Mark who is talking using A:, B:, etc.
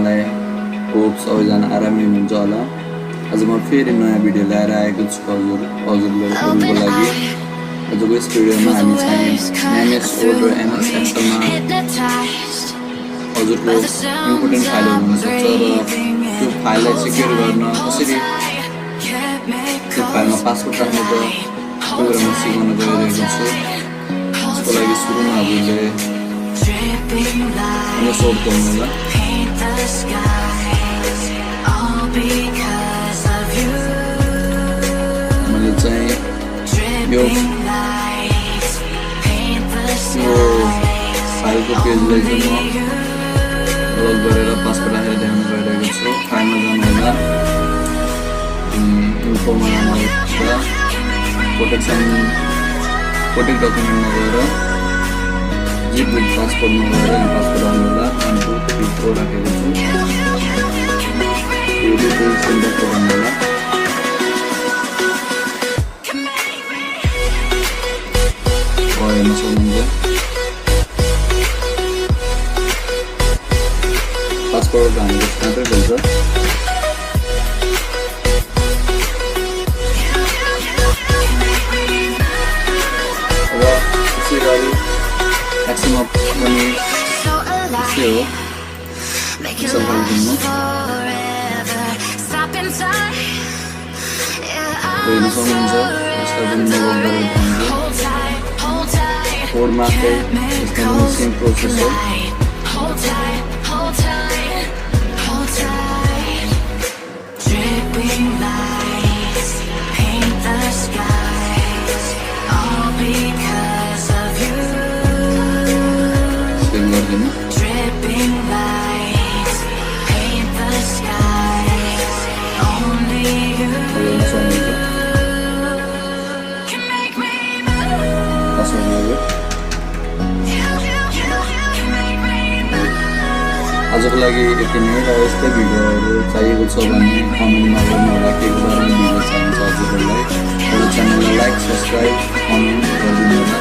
A: सबैजनालाई होप सबैजना आरामै हुनुहुन्छ होला। आज म फेरि नयाँ भिडियो लिएर आएको छु हजुरहरूको लागि। आजको यस भिडियोमा हामी चाहिँ म्यानेज ओल्डर एमएस एक्सेलमा हजुरको इम्पोर्टेन्ट फाइलहरू हुनसक्छ र त्यो फाइललाई सिक्योर गर्न कसरी त्यो फाइलमा पासवर्ड राख्ने त त्यो कुरा म सिकाउन गइरहेको छु। त्यसको लागि सुरुमा हजुरले एमएस वर्ड खोल्नु होला। मैले चाहिँ यो फाइलको पेजलाई चाहिँ म लग गरेर पासवर्ड राखेर देखाउन गइरहेको छु। फाइलमा जानु होला, इन्फोमा जानु प्रोटेक्ट डकुमेन्टमा गएर जिप विथ पासवर्डमा गएर यहाँ पासवर्ड आउनु होला। 1 2 3 4 राखेको छु। यो सेन्टर गर्नु होला। हेर्न सक्नुहुन्छ पासवर्ड हाम्रो मात्रै बोल्छ। अब त्यसै गरी एक्सनमा पनि त्यस्तै हो। एक्सेल फाइल खोल्नु हेर्न सक्नुहुन्छ। यसलाई पनि म लग गरेर भन्छु। कोडमा चाहिँ यसमा पनि सेम प्रोसेस हो। सेभ गरिदिनु। आजको लागि यति नै। र यस्तै भिडियोहरू चाहिएको छ भने कमेन्टमा गर्नु होला के बारेमा भिडियो चाहिन्छ हजुरहरूलाई। मेरो च्यानललाई लाइक सब्सक्राइब कमेन्ट गरिदिनु होला।